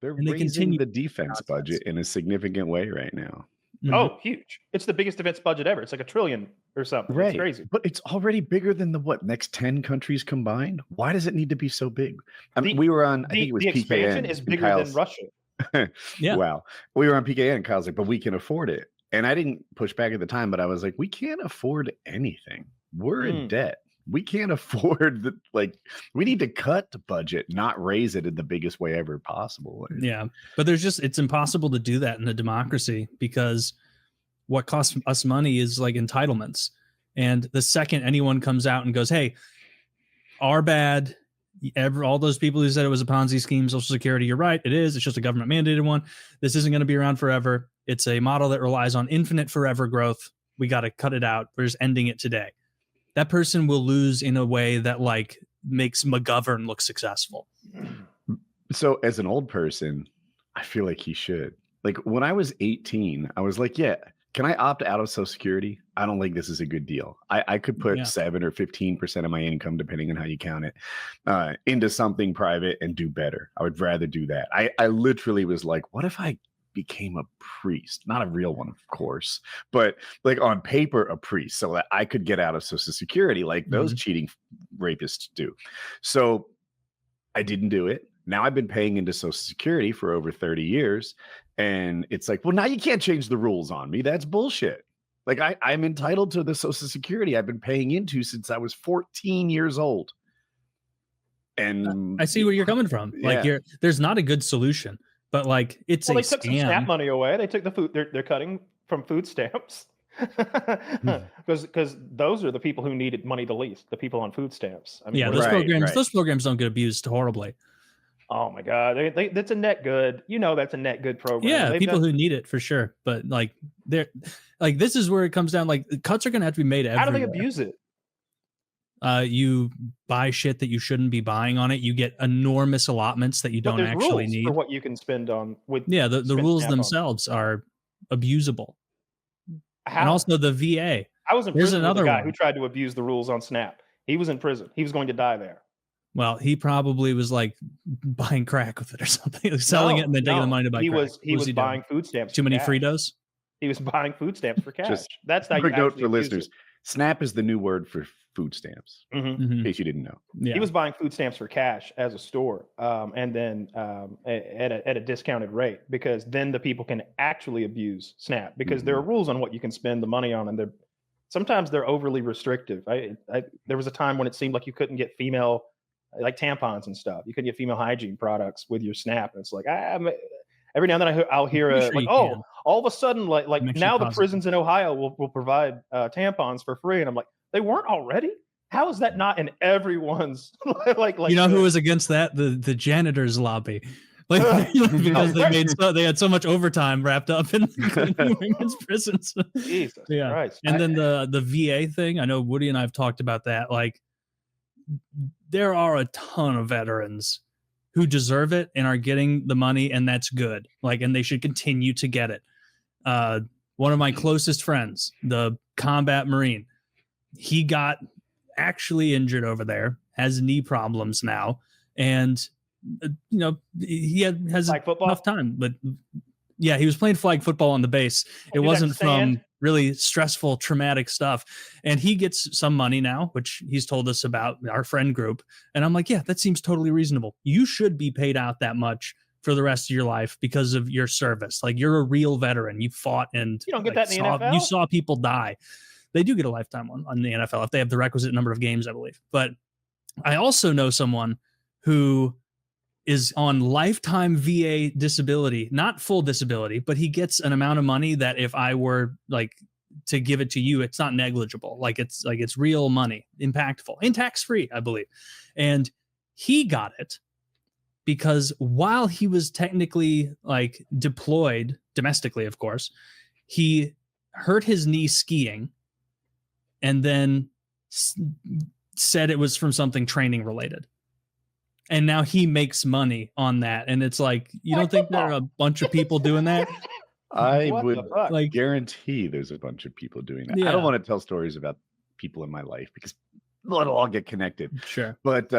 They're and they raising continue the defense budget in a significant way right now. Oh, huge. It's the biggest defense budget ever. It's like $1 trillion or something. It's Right. crazy. But it's already bigger than the next 10 countries combined. Why does it need to be so big? I mean, we were on, I think it was the expansion PKA. is bigger than Russia. Yeah. Wow. We were on PKA and Kyle's like, but we can afford it. And I didn't push back at the time, but I was like, we can't afford anything. We're in debt. We can't afford we need to cut the budget, not raise it in the biggest way ever possible. Yeah. But it's impossible to do that in a democracy, because what costs us money is like entitlements. And the second anyone comes out and goes, hey, our bad, all those people who said it was a Ponzi scheme, Social Security, you're right, it is. It's just a government mandated one. This isn't going to be around forever. It's a model that relies on infinite forever growth. We got to cut it out. We're just ending it today. That person will lose in a way that makes McGovern look successful. So as an old person, I feel like he should. Like when I was 18, I was like, yeah, can I opt out of Social Security? I don't think this is a good deal. I could put 7 or 15% of my income, depending on how you count it, into something private and do better. I would rather do that. I literally was like, what if I became a priest? Not a real one, of course, but like on paper, a priest, so that I could get out of Social Security like those cheating rapists do. So I didn't do it. Now I've been paying into Social Security for over 30 years. And it's like, well, now you can't change the rules on me. That's bullshit. Like I'm entitled to the Social Security I've been paying into since I was 14 years old. And I see where you're coming from. Like there's not a good solution, but like it's they took some SNAP money away. They took the food they're cutting from food stamps. Because those are the people who needed money the least, the people on food stamps. I mean, those programs don't get abused horribly. Oh my God, that's a net good. That's a net good program. Yeah, people who need it for sure. But this is where it comes down. Like cuts are going to have to be made everywhere. How do they abuse it? You buy shit that you shouldn't be buying on it. You get enormous allotments that you don't actually need for what you can spend on. The rules themselves are abusable. How? And also the VA. I was in prison with a guy who tried to abuse the rules on SNAP. He was in prison. He was going to die there. Well, he probably was like buying crack with it or something, selling it and then taking the money to buy crack. He was buying food stamps. Too many Fritos? He was buying food stamps for cash. That's how you note for listeners. SNAP is the new word for food stamps, in case you didn't know. Yeah. He was buying food stamps for cash as a store, and then at a discounted rate, because then the people can actually abuse SNAP, because there are rules on what you can spend the money on, and sometimes they're overly restrictive. There was a time when it seemed like you couldn't get female, like tampons and stuff. You couldn't get female hygiene products with your SNAP. And it's like every now and then I'll hear all of a sudden like now the prisons in Ohio will provide tampons for free, and I'm like, they weren't already? How is that not in everyone's like who was against that? The janitors lobby. Because they had so much overtime wrapped up in women's prisons. Jesus Christ. And then the VA thing, I know Woody and I have talked about that. Like there are a ton of veterans who deserve it and are getting the money, and that's good. And they should continue to get it. One of my closest friends, the combat Marine, he got actually injured over there, has knee problems now, and he has a tough time. But yeah, he was playing flag football on the base. It wasn't from really stressful, traumatic stuff. And he gets some money now, which he's told us about, our friend group. And I'm like, yeah, that seems totally reasonable. You should be paid out that much for the rest of your life because of your service. Like you're a real veteran. You fought and you don't get that in the NFL. You saw people die. They do get a lifetime on the NFL if they have the requisite number of games, I believe. But I also know someone who is on lifetime VA disability, not full disability, but he gets an amount of money that if I were to give it to you, it's not negligible. It's real money, impactful, and tax-free, I believe. And he got it because while he was technically deployed domestically, of course, he hurt his knee skiing and then said it was from something training related. And now he makes money on that. And it's like, you don't think there are a bunch of people doing that? I would guarantee there's a bunch of people doing that. Yeah. I don't want to tell stories about people in my life because it'll all get connected. Sure. But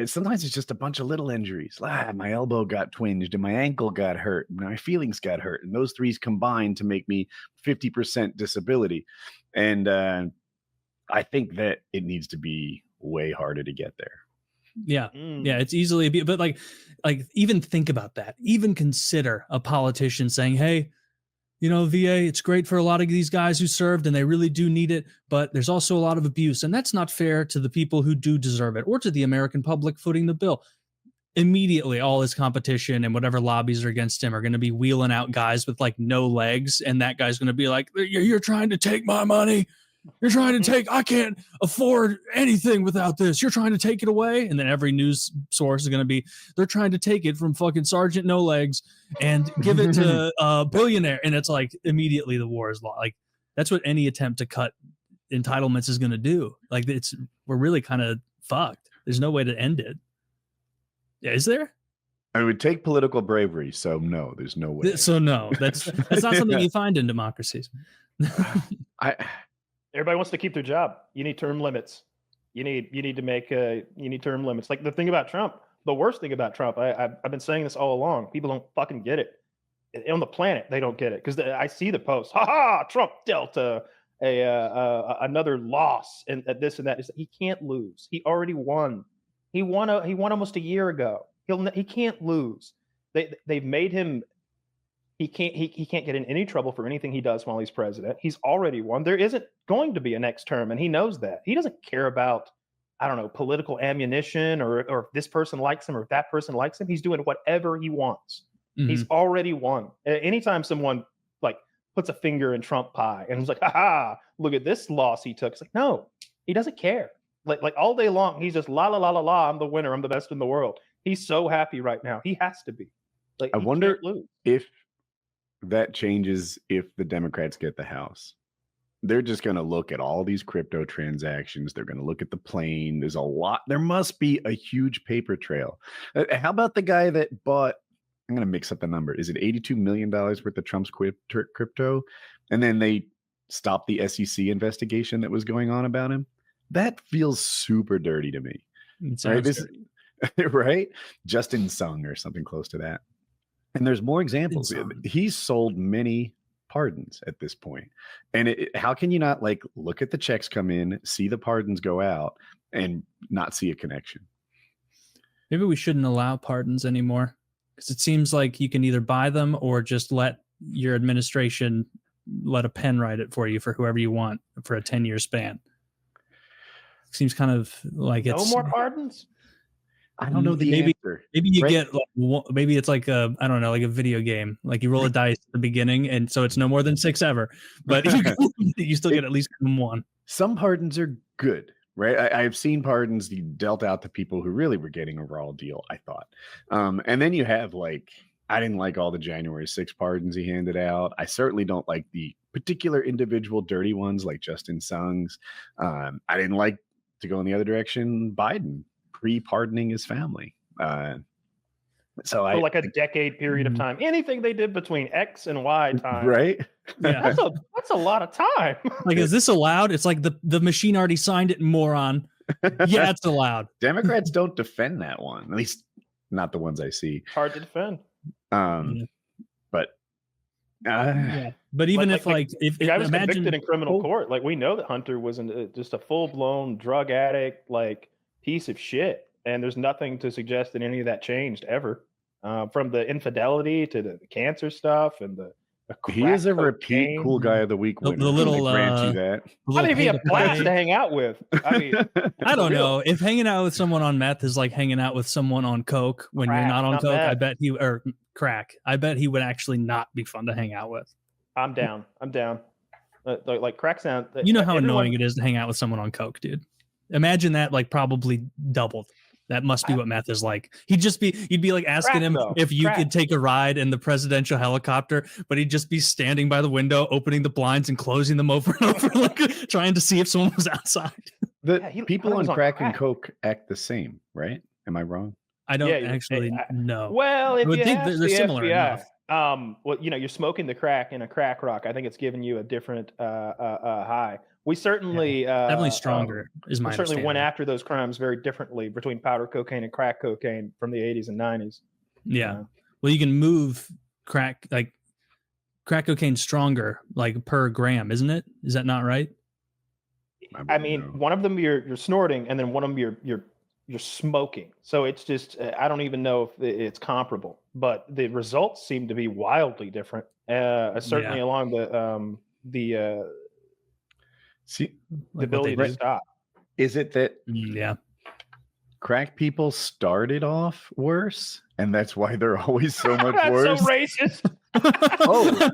sometimes it's just a bunch of little injuries. My elbow got twinged and my ankle got hurt and my feelings got hurt. And those threes combined to make me 50% disability. And I think that it needs to be way harder to get there. Yeah. Yeah. It's easily, but like even think about that. Even consider a politician saying, hey, VA, it's great for a lot of these guys who served and they really do need it, but there's also a lot of abuse. And that's not fair to the people who do deserve it or to the American public footing the bill. Immediately, all his competition and whatever lobbies are against him are going to be wheeling out guys with like no legs. And that guy's going to be like, you're trying to take my money. You're trying to take, I can't afford anything without this. You're trying to take it away. And then every news source is going to be, they're trying to take it from fucking Sergeant No Legs and give it to a billionaire. And it's like immediately the war is lost. Like that's what any attempt to cut entitlements is going to do. Like we're really kind of fucked. There's no way to end it. Is there? It would take political bravery. So no, there's no way. So no, that's not something you find in democracies. Everybody wants to keep their job. You need term limits. You need to make you need term limits. Like the thing about Trump, the worst thing about Trump, I've been saying this all along. People don't fucking get it. On the planet, they don't get it because I see the posts. Trump dealt another loss and this and that. He can't lose. He already won. He won almost a year ago. He can't lose. They've made him. He can't get in any trouble for anything he does while he's president. He's already won. There isn't going to be a next term, and he knows that. He doesn't care about, I don't know, political ammunition or if this person likes him or if that person likes him. He's doing whatever he wants. Mm-hmm. He's already won. Anytime someone like puts a finger in Trump pie and was like, look at this loss he took. It's like, no, he doesn't care. Like all day long, he's just la la la la la. I'm the winner. I'm the best in the world. He's so happy right now. He has to be. Like I wonder if that changes if the Democrats get the House. They're just going to look at all these crypto transactions. They're going to look at the plane. There's a lot. There must be a huge paper trail. How about the guy that bought, I'm going to mix up the number. Is it $82 million worth of Trump's crypto? And then they stopped the SEC investigation that was going on about him. That feels super dirty to me. Right? Justin Sung or something close to that. And there's more examples. He's sold many pardons at this point. And how can you not look at the checks come in, see the pardons go out, and not see a connection? Maybe we shouldn't allow pardons anymore because it seems like you can either buy them or just let your administration let a pen write it for you for whoever you want for a 10-year span. Seems kind of like it's... No more pardons? I don't know the answer. Maybe you get maybe it's like a video game. Like you roll a dice at the beginning, and so it's no more than 6 ever. But you still get at least 1. Some pardons are good, right? I've seen pardons dealt out to people who really were getting a raw deal, I thought. And then you have I didn't like all the January 6th pardons he handed out. I certainly don't like the particular individual dirty ones like Justin Sung's. I didn't like, to go in the other direction, Biden pre-pardoning his family. So a decade period of time. Anything they did between X and Y time. Right? Yeah. That's a lot of time. Is this allowed? It's like the machine already signed it, moron. Yeah, it's allowed. Democrats don't defend that one. At least not the ones I see. Hard to defend. But But even if the guy was convicted in criminal court, we know that Hunter was just a full-blown drug addict, piece of shit, and there's nothing to suggest that any of that changed ever, from the infidelity to the cancer stuff and the he is a repeat cool guy of the week winner. The little grant you that. I mean, be a blast to hang out with. I mean, I don't know if hanging out with someone on meth is like hanging out with someone on coke when you're not on coke. Meth. I bet or crack. I bet he would actually not be fun to hang out with. I'm down. Crack sound. You know how annoying it is to hang out with someone on coke, dude. Imagine that probably doubled. That must be what meth is like. You'd be asking him if you could take a ride in the presidential helicopter, but he'd just be standing by the window, opening the blinds and closing them over and over, trying to see if someone was outside. People on crack and coke act the same, right? Am I wrong? I don't actually know. Well, if you think they're similar FBI, enough. you're smoking the crack in a crack rock. I think it's giving you a different high. We certainly definitely stronger is my we certainly understanding. went after those crimes very differently between powder cocaine and crack cocaine from the 80s and 90s. Yeah. Well, you can move crack cocaine stronger like per gram, isn't it? Is that not right? I mean, one of them you're snorting, and then one of them you're smoking. So it's just I don't even know if it's comparable, but the results seem to be wildly different. Certainly along the ability to stop. Is it that crack people started off worse, and that's why they're always so much That's worse? so racist. Oh,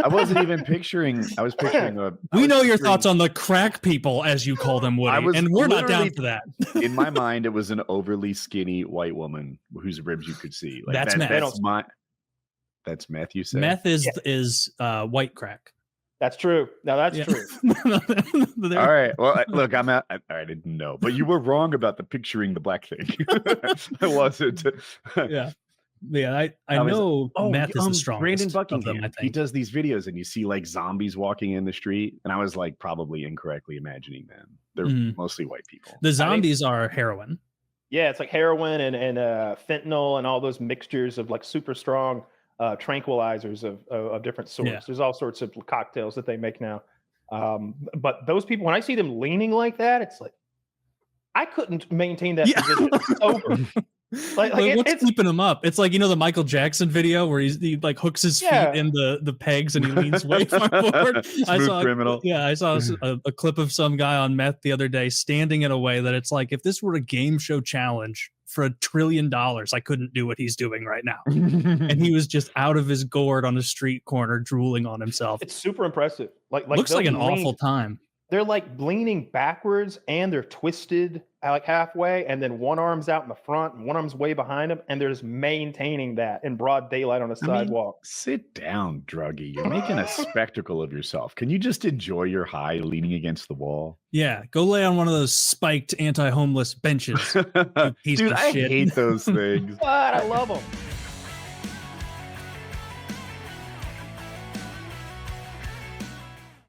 I wasn't even picturing. I was picturing We know your thoughts on the crack people, as you call them, Woody, and we're not down for that. In my mind, it was an overly skinny white woman whose ribs you could see. Like, that's meth. That's meth. You said meth is white crack. That's true. Now that's true. All right. Well, look, I'm out. I didn't know, but you were wrong about the picturing the black thing. I wasn't. Yeah, I know meth is the strongest. Brandon Buckingham, of them, I think. he does these videos, and you see like zombies walking in the street, and I was like probably incorrectly imagining them. They're mostly white people. The zombies are heroin. Yeah, it's like heroin and fentanyl and all those mixtures of like super strong tranquilizers of different sorts. Yeah. There's all sorts of cocktails that they make now. But those people, when I see them leaning like that, it's like I couldn't maintain that position sober. Like what's keeping him up? It's like, the Michael Jackson video where he like hooks his feet in the pegs and he leans way far forward. I saw a clip of some guy on meth the other day standing in a way that it's like, if this were a game show challenge for $1 trillion, I couldn't do what he's doing right now. And he was just out of his gourd on a street corner drooling on himself. It's super impressive. Like looks like an awful time. They're like leaning backwards and they're twisted like halfway, and then one arm's out in the front and one arm's way behind them, and they're just maintaining that in broad daylight on a sidewalk. Sit down, druggie. You're making a spectacle of yourself. Can you just enjoy your high leaning against the wall? Yeah, go lay on one of those spiked anti-homeless benches. Dude, I hate those things. But I love them.